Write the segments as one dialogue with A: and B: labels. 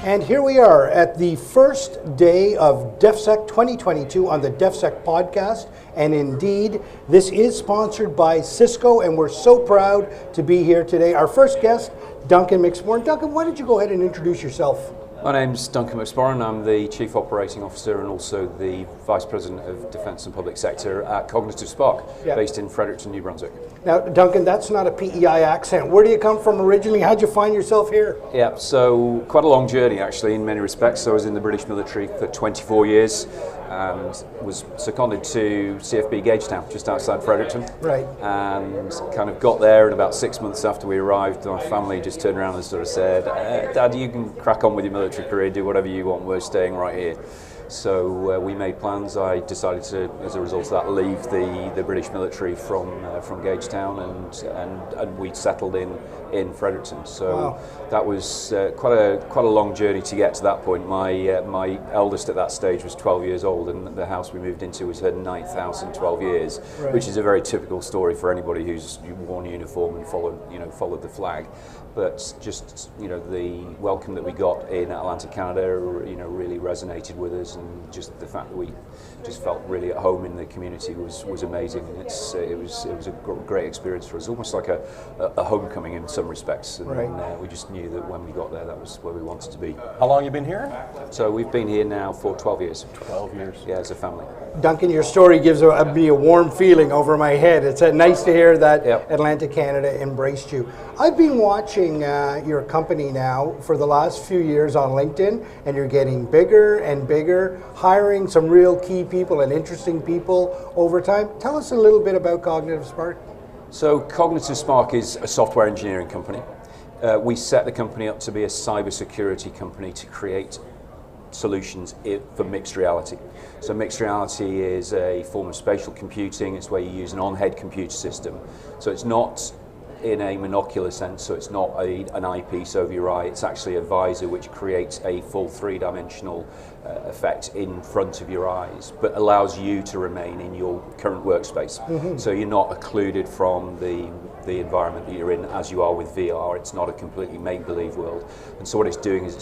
A: And here we are at the first day of DefSec 2022 on the DefSec podcast. And indeed, this is sponsored by Cisco, and we're so proud to be here today. Our first guest, Duncan McSporran. Duncan, why don't you go ahead and introduce yourself?
B: My name's Duncan McSporran. I'm the Chief Operating Officer and also the Vice President of Defence and Public Sector at Kognitiv Spark, based in Fredericton, New Brunswick.
A: Now, Duncan, that's not a PEI accent. Where do you come from originally? How'd you find yourself here?
B: Yeah, so quite a long journey actually in many respects. So I was in the British military for 24 years and was seconded to CFB Gagetown, just outside Fredericton.
A: Right.
B: And kind of got there, and about 6 months after we arrived, my family just turned around and sort of said, Dad, you can crack on with your military career, do whatever you want, we're staying right here. So we made plans. I decided to, as a result of that, leave the British military from Gagetown, and we settled in Fredericton. So that was quite a long journey to get to that point. My eldest at that stage was 12 years old, and the house we moved into was her 9th house in 12 years, which is a very typical story for anybody who's worn a uniform and followed the flag. But just the welcome that we got in Atlantic Canada, really resonated with us, and just the fact that we just felt really at home in the community was amazing. And it was a great experience for us, almost like a homecoming in some respects. And we just knew that when we got there, that was where we wanted to be.
C: How long have you been here?
B: So we've been here now for 12 years.
C: 12 years.
B: Yeah, as a family.
A: Duncan, your story gives me a warm feeling over my head. It's nice to hear that Atlantic Canada embraced you. I've been watching your company now for the last few years on LinkedIn, and you're getting bigger and bigger, hiring some real key people and interesting people over time. Tell us a little bit about Kognitiv Spark.
B: So Kognitiv Spark is a software engineering company. We set the company up to be a cybersecurity company to create solutions for mixed reality. So mixed reality is a form of spatial computing. It's where you use an on-head computer system. So it's not in a monocular sense, so it's not an eyepiece over your eye. It's actually a visor which creates a full three-dimensional effect in front of your eyes, but allows you to remain in your current workspace. So you're not occluded from the environment that you're in as you are with VR. It's not a completely make-believe world. And so what it's doing is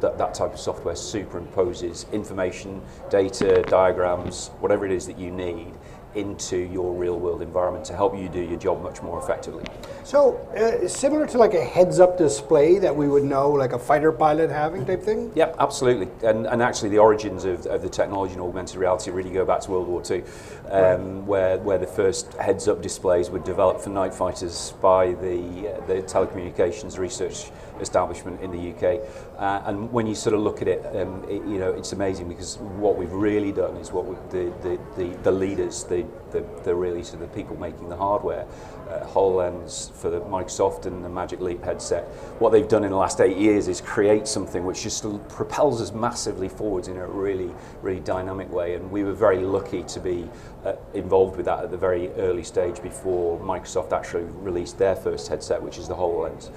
B: that type of software superimposes information, data, diagrams, whatever it is that you need into your real-world environment to help you do your job much more effectively.
A: So similar to like a heads-up display that we would know, like a fighter pilot having type thing?
B: Yep, absolutely. And actually the origins of the technology in augmented reality really go back to World War II, where the first heads-up displays were developed for night fighters by the telecommunications research establishment in the UK. And when you sort of look at it, it's amazing, because what we've really done is the leaders, the really sort of the people making the hardware, HoloLens for the Microsoft and the Magic Leap headset. What they've done in the last 8 years is create something which just propels us massively forwards in a really, really dynamic way. And we were very lucky to be involved with that at the very early stage before Microsoft actually released their first headset, which is the HoloLens.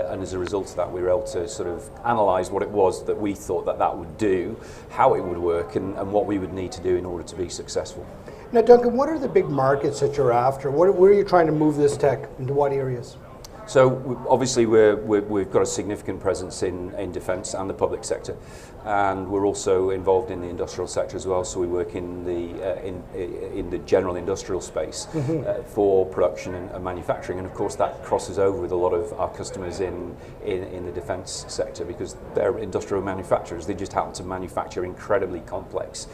B: And as a result of that, we were able to sort of analyze what it was that we thought that would do, how it would work, and what we would need to do in order to be successful.
A: Now, Duncan, what are the big markets that you're after? Where are you trying to move this tech into? What areas?
B: So obviously we've got a significant presence in defence and the public sector, and we're also involved in the industrial sector as well. So we work in the general industrial space for production and manufacturing, and of course that crosses over with a lot of our customers in the defence sector, because they're industrial manufacturers. They just happen to manufacture incredibly complex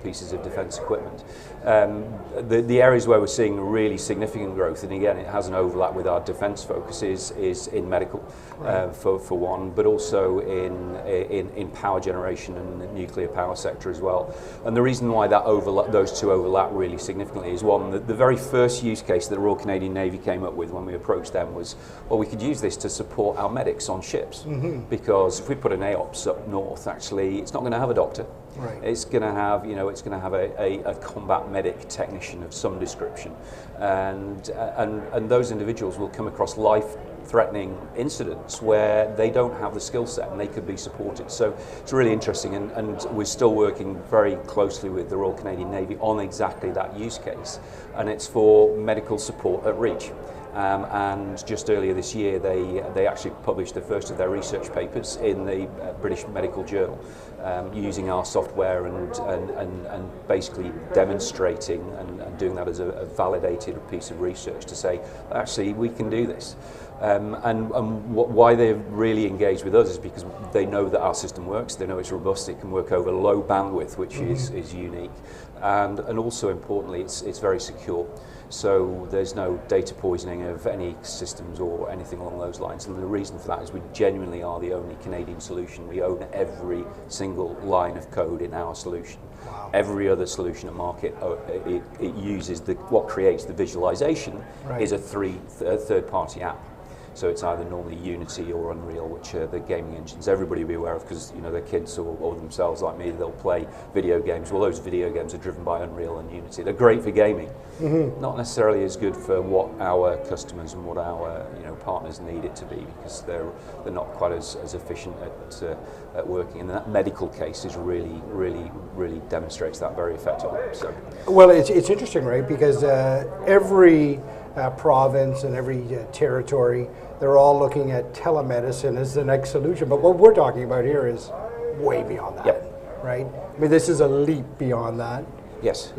B: pieces of defence equipment. The areas where we're seeing really significant growth, and again it has an overlap with our defence focus, is in medical, for one, but also in power generation and the nuclear power sector as well. And the reason why those two overlap really significantly is, one, the very first use case that the Royal Canadian Navy came up with when we approached them was, well, we could use this to support our medics on ships, because if we put an AOPS up north, actually it's not going to have a doctor. It's going to have, a combat medic technician of some description, and those individuals will come across life-threatening incidents where they don't have the skill set and they could be supported. So it's really interesting, and we're still working very closely with the Royal Canadian Navy on exactly that use case, and it's for medical support at reach. And just earlier this year, they actually published the first of their research papers in the British Medical Journal, using our software and basically demonstrating and doing that as a validated piece of research to say, actually, we can do this. Why they're really engaged with us is because they know that our system works, they know it's robust, it can work over low bandwidth, which is unique, and also importantly, it's very secure. So there's no data poisoning of any systems or anything along those lines. And the reason for that is we genuinely are the only Canadian solution. We own every single line of code in our solution.
A: Wow.
B: Every other solution at market, it uses what creates the visualization is a third-party app. So it's either normally Unity or Unreal, which are the gaming engines everybody will be aware of, because their kids or themselves like me, they'll play video games. Well, those video games are driven by Unreal and Unity. They're great for gaming, not necessarily as good for what our customers and what our partners need it to be, because they're not quite as efficient at working. And that medical case is really demonstrates that very effectively. So,
A: well, it's interesting, right? Because every province and every territory, they're all looking at telemedicine as the next solution. But what we're talking about here is way beyond that, right? I mean, this is a leap beyond that.
B: Yes.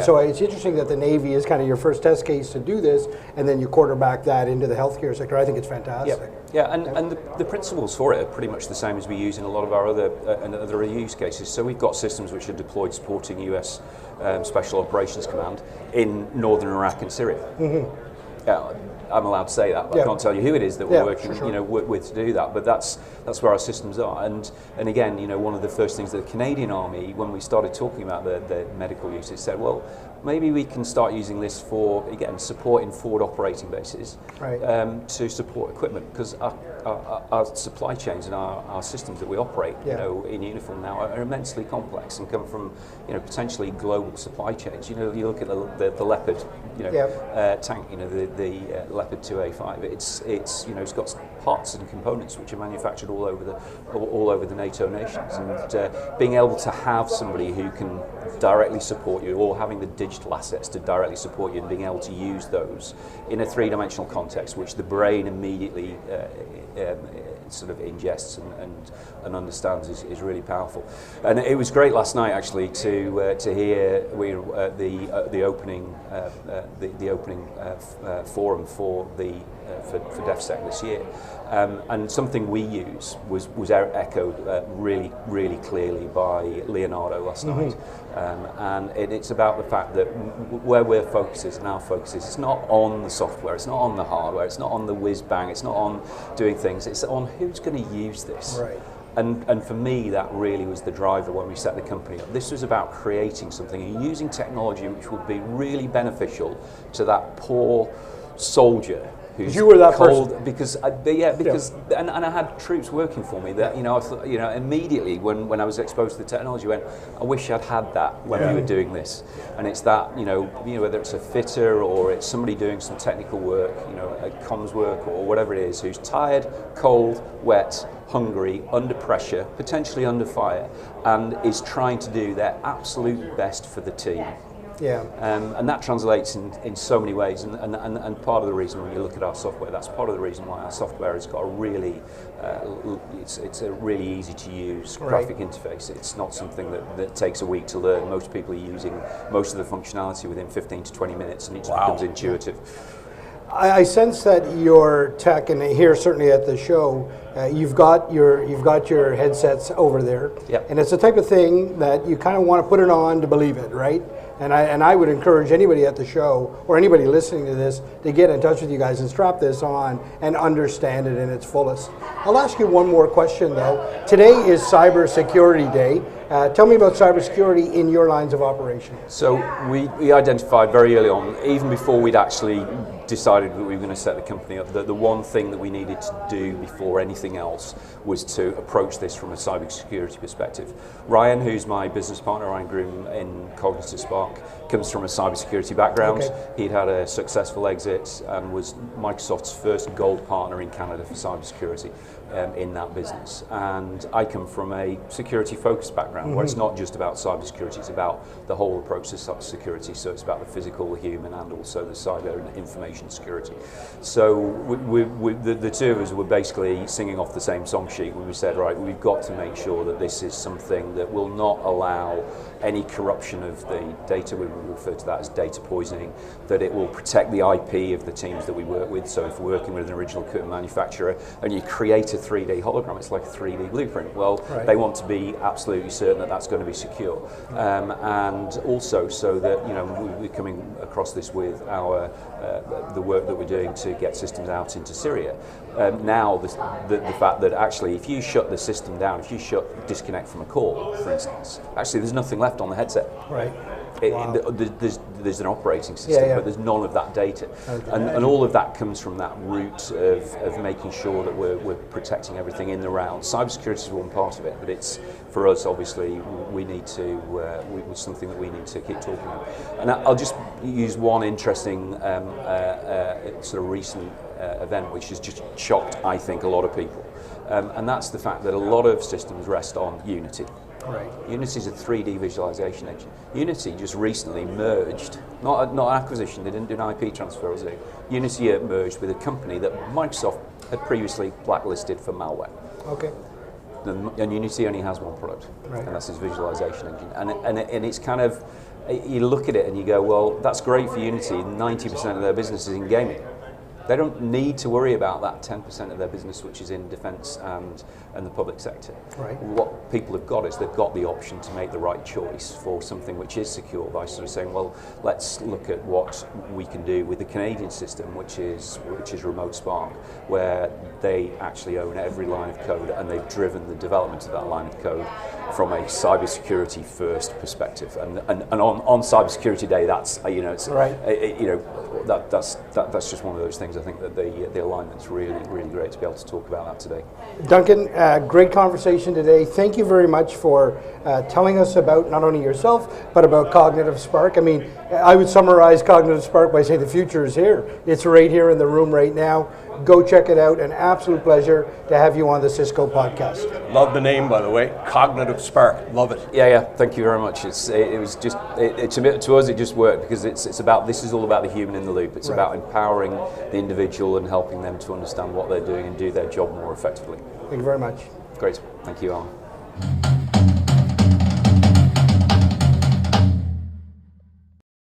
A: So it's interesting that the Navy is kind of your first test case to do this, and then you quarterback that into the healthcare sector. I think it's fantastic.
B: And the principles for it are pretty much the same as we use in a lot of our other use cases. So we've got systems which are deployed supporting US Special Operations Command in northern Iraq and Syria. I'm allowed to say that, but I can't tell you who it is that we're working with to do that. But that's where our systems are. And again, one of the first things that the Canadian Army, when we started talking about the medical uses, said, well, maybe we can start using this for, again, support in forward operating bases, to support equipment, because our supply chains and our systems that we operate, in uniform now are immensely complex and come from, potentially global supply chains. You look at the Leopard, tank, the Leopard 2A5. It's got parts and components which are manufactured all over the NATO nations, and being able to have somebody who can directly support you, or having the digital assets to directly support you, and being able to use those in a three-dimensional context, which the brain immediately sort of ingests and understands, is really powerful. And it was great last night actually to hear the opening forum for DefSec this year, and something we use was echoed really clearly by Leonardo last night, and it's about the fact that where our focus is, it's not on the software, it's not on the hardware, it's not on the whiz bang, it's not on doing things, it's on who's going to use this.
A: Right.
B: And for me, that really was the driver when we set the company up. This was about creating something and using technology which would be really beneficial to that poor soldier who's
A: you were that
B: cold,
A: person.
B: because and I had troops working for me that I thought, immediately when I was exposed to the technology, I went, I wish I'd had that when we were doing this. And it's that whether it's a fitter or it's somebody doing some technical work, comms work or whatever it is, who's tired, cold, wet, hungry, under pressure, potentially under fire, and is trying to do their absolute best for the team. And that translates in so many ways, and part of the reason when you look at our software, that's part of the reason why our software has got a really, it's a really easy to use graphic interface. It's not something that takes a week to learn. Most people are using most of the functionality within 15 to 20 minutes, and it just becomes intuitive.
A: I sense that your tech, and here certainly at the show, you've got your headsets over there, and it's the type of thing that you kind of want to put it on to believe it, right? And I would encourage anybody at the show or anybody listening to this to get in touch with you guys and strap this on and understand it in its fullest. I'll ask you one more question though. Today is Cyber Security Day. Tell me about cybersecurity in your lines of operation.
B: So we identified very early on, even before we'd actually decided that we were going to set the company up, that the one thing that we needed to do before anything else was to approach this from a cybersecurity perspective. Ryan, who's my business partner, Ryan Groom in Kognitiv Spark, comes from a cybersecurity background. Okay. He'd had a successful exit and was Microsoft's first gold partner in Canada for cybersecurity in that business. And I come from a security-focused background, where it's not just about cybersecurity, it's about the whole approach to cybersecurity. So it's about the physical, the human, and also the cyber and information security. So the two of us were basically singing off the same song sheet when we said, right, we've got to make sure that this is something that will not allow any corruption of the data. We refer to that as data poisoning, that it will protect the IP of the teams that we work with. So if we're working with an original equipment manufacturer and you create a 3D hologram, it's like a 3D blueprint. Well, they want to be absolutely certain that that's going to be secure. And also so that, you know, we're coming across this with our the work that we're doing to get systems out into Syria. Now the fact that actually if you shut the system down, if you disconnect from a call, for instance, actually there's nothing left on the headset.
A: Right.
B: There's an operating system, but there's none of that data. And all of that comes from that root of making sure that we're protecting everything in the round. Cybersecurity is one part of it, but it's, for us, obviously, we need to, it's something that we need to keep talking about. And I'll just use one interesting sort of recent event, which has just shocked, I think, a lot of people. And that's the fact that a lot of systems rest on Unity.
A: Right.
B: Unity is a 3D visualization engine. Unity just recently merged, not an acquisition, they didn't do an IP transfer, was it? Unity merged with a company that Microsoft had previously blacklisted for malware.
A: Okay.
B: And Unity only has one product,
A: right.
B: And that's its visualization engine. And it's kind of, you look at it and you go, well, that's great for Unity, 90% of their business is in gaming. They don't need to worry about that 10% of their business which is in defence and the public sector.
A: Right.
B: What people have got is they've got the option to make the right choice for something which is secure by sort of saying, well, let's look at what we can do with the Canadian system, which is Remote Spark, where they actually own every line of code and they've driven the development of that line of code from a cybersecurity first perspective. And on Cybersecurity Day, that's it's
A: right.
B: That's just one of those things. I think that the alignment's really great to be able to talk about that today.
A: Duncan, great conversation today. Thank you very much for telling us about not only yourself, but about Kognitiv Spark. I mean, I would summarize Kognitiv Spark by saying the future is here. It's right here in the room right now. Go check it out. An absolute pleasure to have you on the Cisco podcast.
C: Love the name, by the way, Kognitiv Spark. Love it.
B: Yeah. Thank you very much. It was just to us it just worked because it's about, this is all about the human in the loop. It's about empowering the individual and helping them to understand what they're doing and do their job more effectively.
A: Thank you very much.
B: Great. Thank you, Alan.